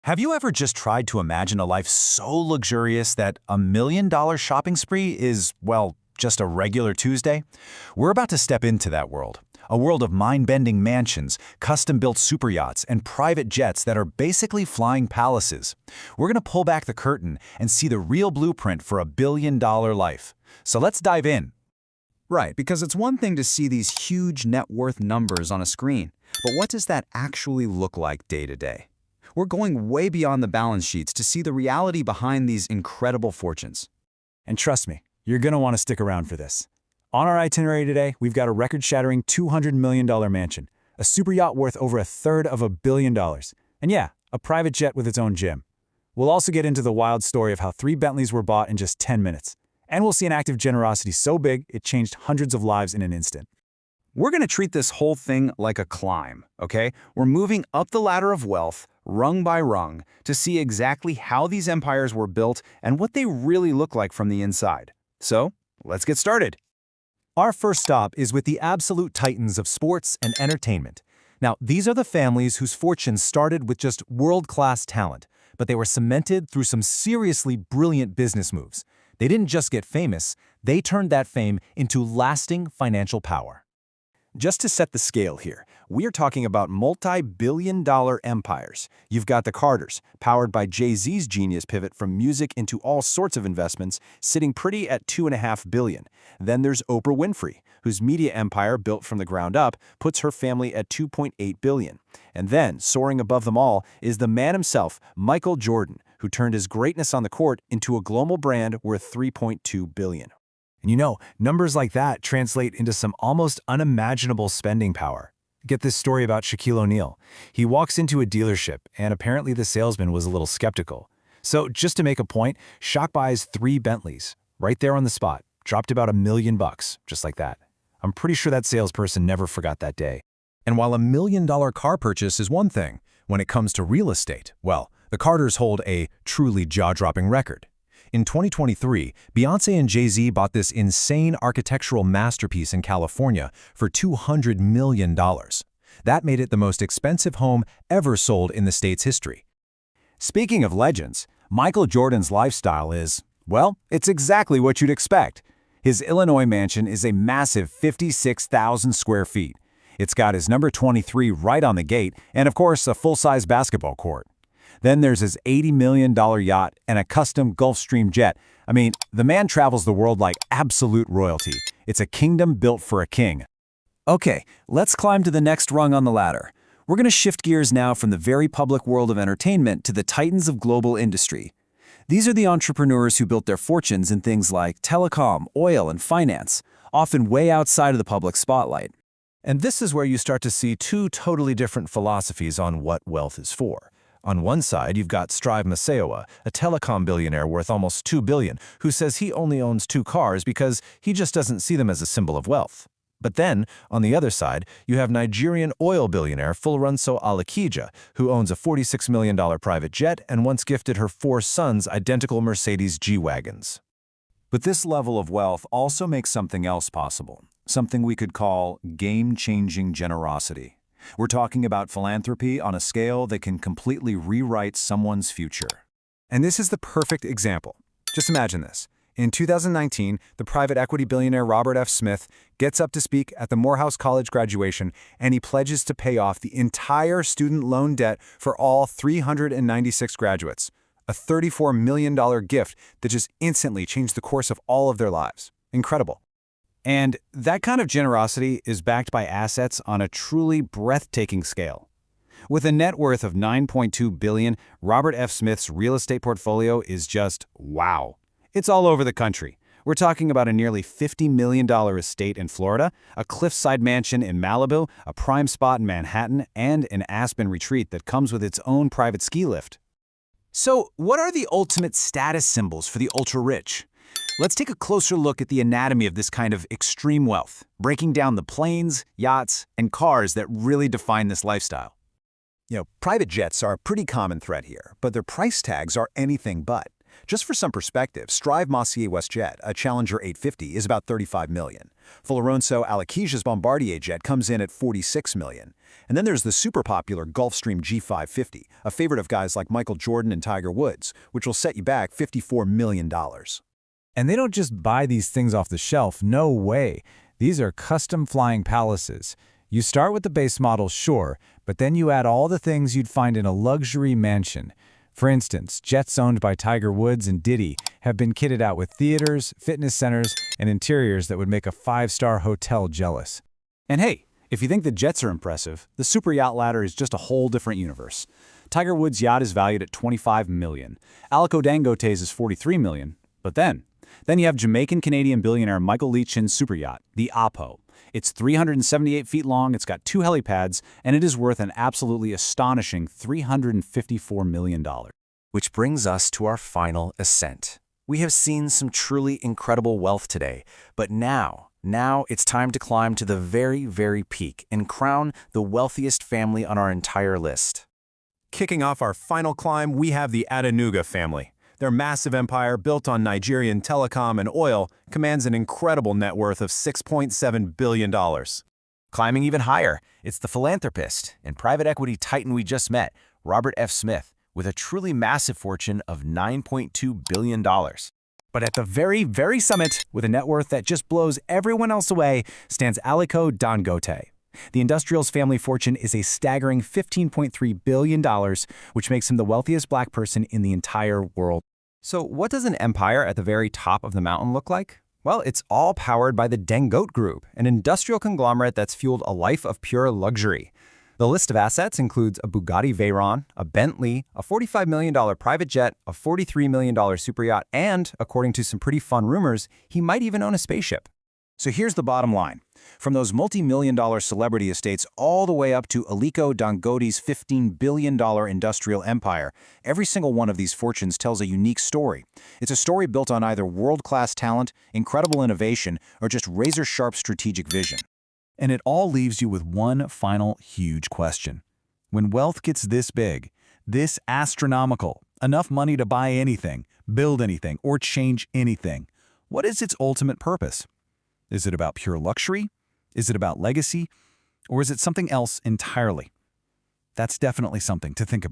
Have you ever just tried to imagine a life so luxurious that $1 million shopping spree is, well, just a regular Tuesday? We're about to step into that world. A world of mind-bending mansions, custom-built super yachts, and private jets that are basically flying palaces. We're going to pull back the curtain and see the real blueprint for $1 billion life. So let's dive in. Right, because it's one thing to see these huge net worth numbers on a screen, but what does that actually look like day to day? We're going way beyond the balance sheets to see the reality behind these incredible fortunes. And trust me, you're going to want to stick around for this. On our itinerary today, we've got a record-shattering $200 million mansion, a super yacht worth over $1/3 billion, and yeah, a private jet with its own gym. We'll also get into the wild story of how 3 Bentleys were bought in just 10 minutes. And we'll see an act of generosity so big, it changed hundreds of lives in an instant. We're going to treat this whole thing like a climb, okay? We're moving up the ladder of wealth, rung by rung, to see exactly how these empires were built and what they really look like from the inside. So, let's get started. Our first stop is with the absolute titans of sports and entertainment. Now, these are the families whose fortunes started with just world-class talent, but they were cemented through some seriously brilliant business moves. They didn't just get famous, they turned that fame into lasting financial power. Just to set the scale here, we're talking about multi-billion-dollar empires. You've got the Carters, powered by Jay-Z's genius pivot from music into all sorts of investments, sitting pretty at $2.5 billion. Then there's Oprah Winfrey, whose media empire built from the ground up puts her family at $2.8 billion. And then, soaring above them all, is the man himself, Michael Jordan, who turned his greatness on the court into a global brand worth $3.2 billion. And you know, numbers like that translate into some almost unimaginable spending power. Get this story about Shaquille O'Neal. He walks into a dealership, and apparently the salesman was a little skeptical. So just to make a point, Shaq buys 3 Bentleys, right there on the spot, dropped about $1 million, just like that. I'm pretty sure that salesperson never forgot that day. And while $1 million car purchase is one thing, when it comes to real estate, well, the Carters hold a truly jaw-dropping record. In 2023, Beyoncé and Jay-Z bought this insane architectural masterpiece in California for $200 million. That made it the most expensive home ever sold in the state's history. Speaking of legends, Michael Jordan's lifestyle is, well, it's exactly what you'd expect. His Illinois mansion is a massive 56,000 square feet. It's got his number 23 right on the gate and, of course, a full-size basketball court. Then there's his $80 million yacht and a custom Gulfstream jet. I mean, the man travels the world like absolute royalty. It's a kingdom built for a king. Okay, let's climb to the next rung on the ladder. We're going to shift gears now from the very public world of entertainment to the titans of global industry. These are the entrepreneurs who built their fortunes in things like telecom, oil, and finance, often way outside of the public spotlight. And this is where you start to see 2 totally different philosophies on what wealth is for. On one side, you've got Strive Masayowa, a telecom billionaire worth almost $2 billion, who says he only owns 2 cars because he just doesn't see them as a symbol of wealth. But then, on the other side, you have Nigerian oil billionaire Fulronso Alakija, who owns a $46 million private jet and once gifted her 4 sons identical Mercedes G-Wagons. But this level of wealth also makes something else possible, something we could call game-changing generosity. We're talking about philanthropy on a scale that can completely rewrite someone's future. And this is the perfect example. Just imagine this. In 2019, the private equity billionaire Robert F. Smith gets up to speak at the Morehouse College graduation, and he pledges to pay off the entire student loan debt for all 396 graduates, a $34 million gift that just instantly changed the course of all of their lives. Incredible. And that kind of generosity is backed by assets on a truly breathtaking scale. With a net worth of $9.2 billion, Robert F. Smith's real estate portfolio is just wow. It's all over the country. We're talking about a nearly $50 million estate in Florida, a cliffside mansion in Malibu, a prime spot in Manhattan, and an Aspen retreat that comes with its own private ski lift. So, what are the ultimate status symbols for the ultra-rich? Let's take a closer look at the anatomy of this kind of extreme wealth, breaking down the planes, yachts, and cars that really define this lifestyle. Private jets are a pretty common threat here, but their price tags are anything but. Just for some perspective, Strive Mossier WestJet, a Challenger 850, is about $35 million. Folaronso Alakiz's Bombardier jet comes in at $46 million. And then there's the super popular Gulfstream G550, a favorite of guys like Michael Jordan and Tiger Woods, which will set you back $54 million. And they don't just buy these things off the shelf, no way. These are custom flying palaces. You start with the base model, sure, but then you add all the things you'd find in a luxury mansion. For instance, jets owned by Tiger Woods and Diddy have been kitted out with theaters, fitness centers, and interiors that would make a five-star hotel jealous. And hey, if you think the jets are impressive, the super yacht ladder is just a whole different universe. Tiger Woods' yacht is valued at $25 million. Aliko Dangote's is $43 million. But then you have Jamaican-Canadian billionaire Michael Leachin's super yacht, the Apo. It's 378 feet long, it's got 2 helipads, and it is worth an absolutely astonishing $354 million. Which brings us to our final ascent. We have seen some truly incredible wealth today, but now it's time to climb to the very, very peak and crown the wealthiest family on our entire list. Kicking off our final climb, we have the Adenuga family. Their massive empire, built on Nigerian telecom and oil, commands an incredible net worth of $6.7 billion. Climbing even higher, it's the philanthropist and private equity titan we just met, Robert F. Smith, with a truly massive fortune of $9.2 billion. But at the very, very summit, with a net worth that just blows everyone else away, stands Aliko Dangote. The industrial's family fortune is a staggering $15.3 billion, which makes him the wealthiest black person in the entire world. So what does an empire at the very top of the mountain look like? Well, it's all powered by the Dangote Group, an industrial conglomerate that's fueled a life of pure luxury. The list of assets includes a Bugatti Veyron, a Bentley, a $45 million private jet, a $43 million super yacht, and, according to some pretty fun rumors, he might even own a spaceship. So here's the bottom line. From those multi-million-dollar celebrity estates all the way up to Aliko Dangote's $15 billion industrial empire, every single one of these fortunes tells a unique story. It's a story built on either world-class talent, incredible innovation, or just razor-sharp strategic vision. And it all leaves you with one final huge question. When wealth gets this big, this astronomical, enough money to buy anything, build anything, or change anything, what is its ultimate purpose? Is it about pure luxury? Is it about legacy? Or is it something else entirely? That's definitely something to think about.